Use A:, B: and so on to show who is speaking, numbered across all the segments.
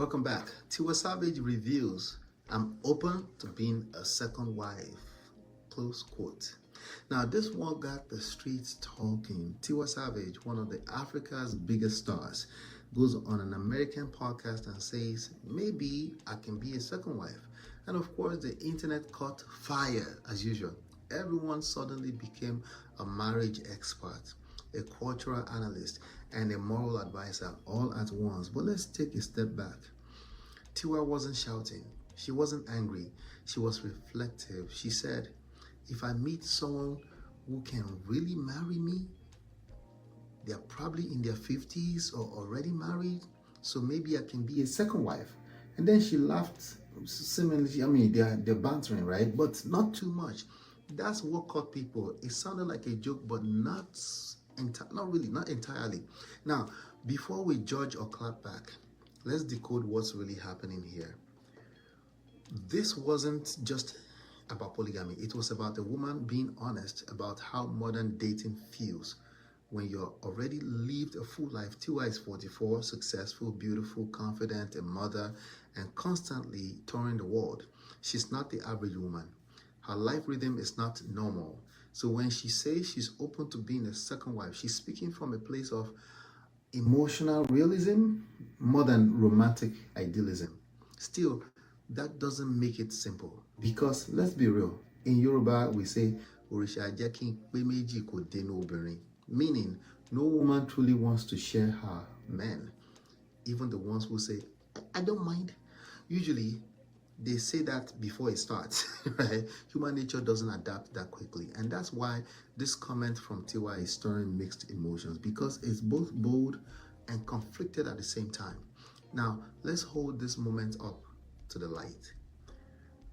A: Welcome back. Tiwa Savage reveals, I'm open to being a second wife. Close quote. Now, this one got the streets talking. Tiwa Savage, one of the Africa's biggest stars, goes on an American podcast and says, maybe I can be a second wife. And of course, the internet caught fire as usual. Everyone suddenly became a marriage expert, a cultural analyst, and a moral advisor all at once. But let's take a step back. Tiwa wasn't shouting. She wasn't angry. She was reflective. She said, if I meet someone who can really marry me, they're probably in their 50s or already married, so maybe I can be a second wife. And then she laughed. Similarly, I mean, they're bantering, right? But not too much. That's what caught people. It sounded like a joke, but not entirely. Now, before we judge or clap back, let's decode what's really happening here. This wasn't just about polygamy. It was about a woman being honest about how modern dating feels when you're already lived a full life. Tiwa is 44, successful, beautiful, confident, a mother, and constantly touring the world. She's not the average woman. Her life rhythm is not normal. So when she says she's open to being a second wife, she's speaking from a place of emotional realism more than romantic idealism. Still, that doesn't make it simple, because let's be real, in Yoruba we say "Òrìṣà jẹ́ kí n pé méjì kò dénú obìnrin," meaning no woman truly wants to share her men, even the ones who say I don't mind. Usually they say that before it starts, right? Human nature doesn't adapt that quickly. And that's why this comment from Tiwa is stirring mixed emotions, because it's both bold and conflicted at the same time. Now, let's hold this moment up to the light.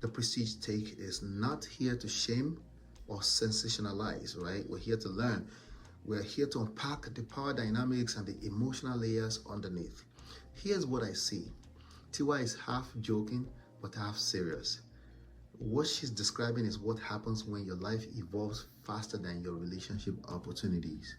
A: The Prestige Take is not here to shame or sensationalize, right? We're here to learn. We're here to unpack the power dynamics and the emotional layers underneath. Here's what I see. Tiwa is half joking, but half serious. What she's describing is what happens when your life evolves faster than your relationship opportunities.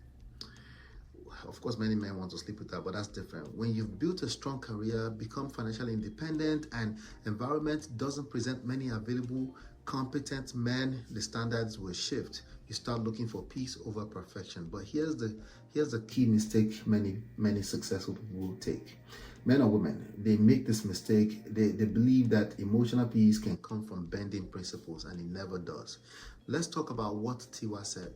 A: Of course, many men want to sleep with her, but that's different. When you've built a strong career, become financially independent, and environment doesn't present many available, competent men, the standards will shift. You start looking for peace over perfection. But here's the key mistake many successful people will take. Men or women, they make this mistake. They believe that emotional peace can come from bending principles, and it never does. Let's talk about what Tiwa said.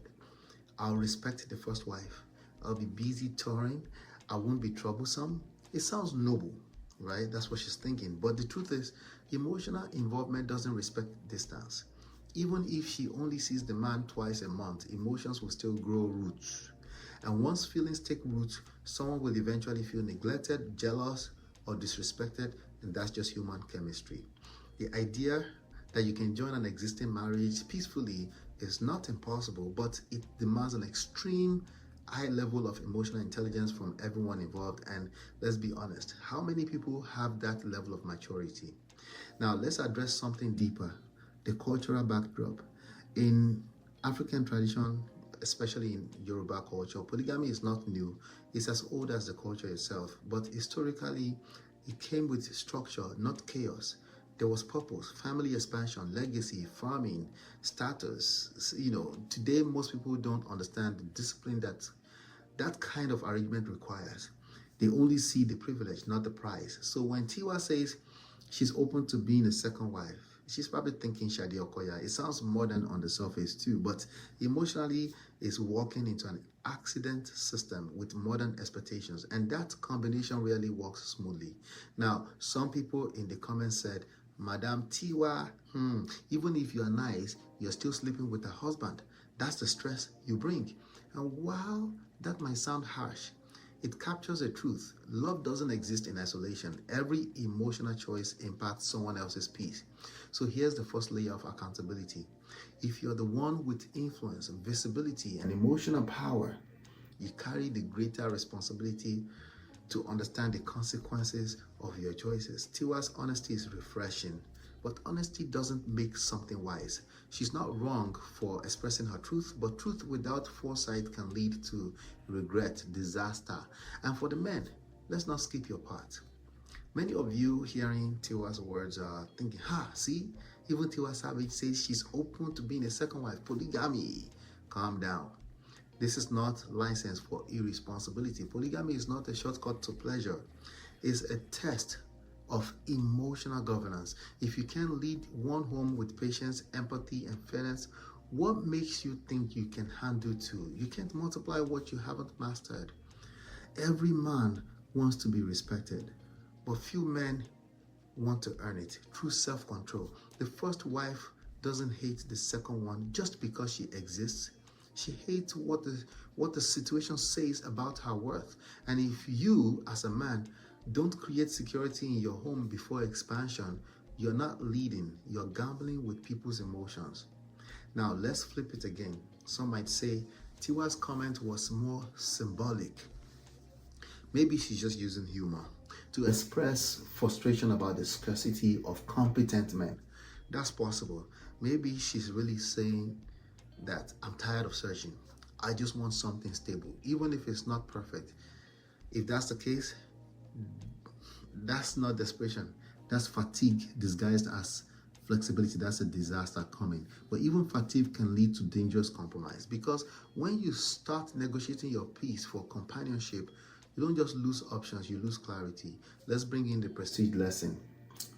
A: I'll respect the first wife. I'll be busy touring. I won't be troublesome. It sounds noble, right? That's what she's thinking. But the truth is, emotional involvement doesn't respect distance. Even if she only sees the man twice a month, emotions will still grow roots. And once feelings take root, someone will eventually feel neglected, jealous, or disrespected, and that's just human chemistry. The idea that you can join an existing marriage peacefully is not impossible, but it demands an extreme high level of emotional intelligence from everyone involved. And let's be honest, how many people have that level of maturity? Now, let's address something deeper, the cultural backdrop. In African tradition, especially in Yoruba culture, polygamy is not new. It's as old as the culture itself. But historically, it came with structure, not chaos. There was purpose, family expansion, legacy, farming, status. Today most people don't understand the discipline that kind of arrangement requires. They only see the privilege, not the prize. So when Tiwa says she's open to being a second wife, she's probably thinking Shadi Okoya. It sounds modern on the surface too, but emotionally is walking into an accident system with modern expectations, and that combination really works smoothly. Now, some people in the comments said, Madam Tiwa, even if you're nice, you're still sleeping with her husband. That's the stress you bring. And while that might sound harsh, it captures the truth. Love doesn't exist in isolation. Every emotional choice impacts someone else's peace. So here's the first layer of accountability. If you're the one with influence, visibility, and emotional power, you carry the greater responsibility to understand the consequences of your choices. Tiwa's honesty is refreshing, but honesty doesn't make something wise. She's not wrong for expressing her truth, but truth without foresight can lead to regret, disaster. And for the men, let's not skip your part. Many of you hearing Tiwa's words are thinking, see, even Tiwa Savage says she's open to being a second wife, polygamy. Calm down. This is not license for irresponsibility. Polygamy is not a shortcut to pleasure. It's a test of emotional governance. If you can lead one home with patience, empathy, and fairness, what makes you think you can handle two? You can't multiply what you haven't mastered. Every man wants to be respected, but few men want to earn it through self-control. The first wife doesn't hate the second one just because she exists. She hates what the situation says about her worth. And if you, as a man, don't create security in your home before expansion, you're not leading, you're gambling with people's emotions. Now, let's flip it again. Some might say Tiwa's comment was more symbolic. Maybe she's just using humor to express frustration about the scarcity of competent men. That's possible. Maybe she's really saying that I'm tired of searching. I just want something stable, even if it's not perfect. If that's the case, that's not desperation. That's fatigue disguised as flexibility. That's a disaster coming. But even fatigue can lead to dangerous compromise, because when you start negotiating your peace for companionship, you don't just lose options, you lose clarity. Let's bring in the prestige lesson.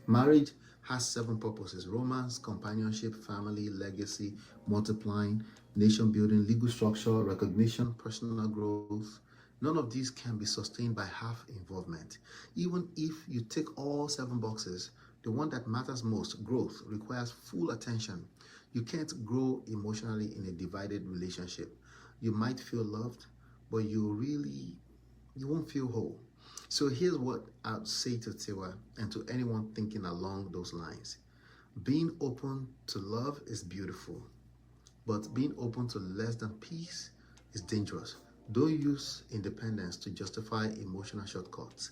A: Marriage has 7 purposes: romance, companionship, family, legacy, multiplying, nation building, legal structure, recognition, personal growth. None of these can be sustained by half involvement. Even if you tick all 7 boxes, the one that matters most, growth, requires full attention. You can't grow emotionally in a divided relationship. You might feel loved, but you won't feel whole. So here's what I'd say to Tiwa and to anyone thinking along those lines. Being open to love is beautiful, but being open to less than peace is dangerous. Don't use independence to justify emotional shortcuts.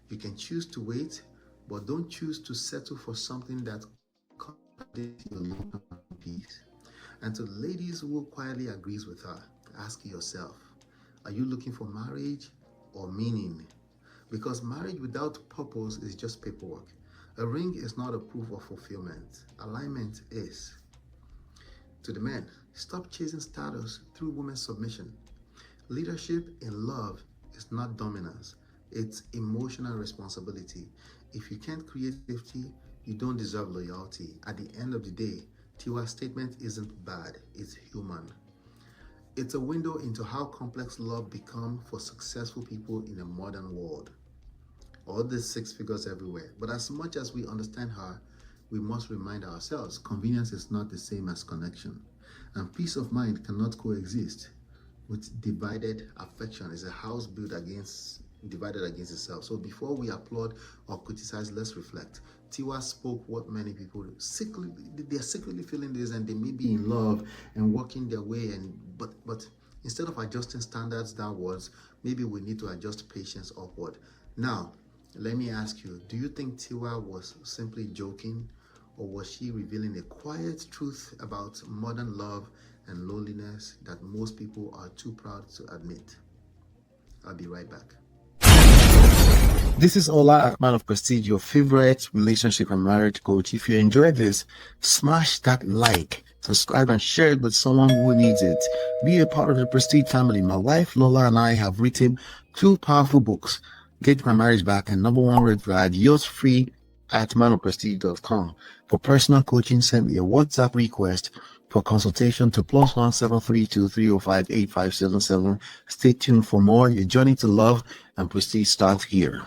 A: You can choose to wait, but don't choose to settle for something that contradicts your long-term peace. And to ladies who quietly agrees with her, ask yourself, are you looking for marriage or meaning? Because marriage without purpose is just paperwork. A ring is not a proof of fulfillment. Alignment is. To the men, stop chasing status through women's submission. Leadership in love is not dominance. It's emotional responsibility. If you can't create safety, you don't deserve loyalty. At the end of the day, Tiwa's statement isn't bad, it's human. It's a window into how complex love becomes for successful people in a modern world. All these 6 figures everywhere. But as much as we understand her, we must remind ourselves convenience is not the same as connection. And peace of mind cannot coexist with divided affection. It's a house divided against itself. So before we applaud or criticize, let's reflect. Tiwa spoke what many people they're secretly feeling this, and they may be in love and working their way, but instead of adjusting standards downwards, maybe we need to adjust patience upward. Now, let me ask you, do you think Tiwa was simply joking, or was she revealing a quiet truth about modern love and loneliness that most people are too proud to admit? I'll be right back.
B: This is Ola, man of Prestige, your favorite relationship and marriage coach. If you enjoyed this, smash that like, subscribe, and share it with someone who needs it. Be a part of the Prestige family. My wife Lola and I have written 2 powerful books, Get My Marriage Back and Number 1 Red Flag, yours free at manofprestige.com. For personal coaching, send me a WhatsApp request for consultation to +1 732 305 8577. Stay tuned for more. Your journey to love and prestige starts here.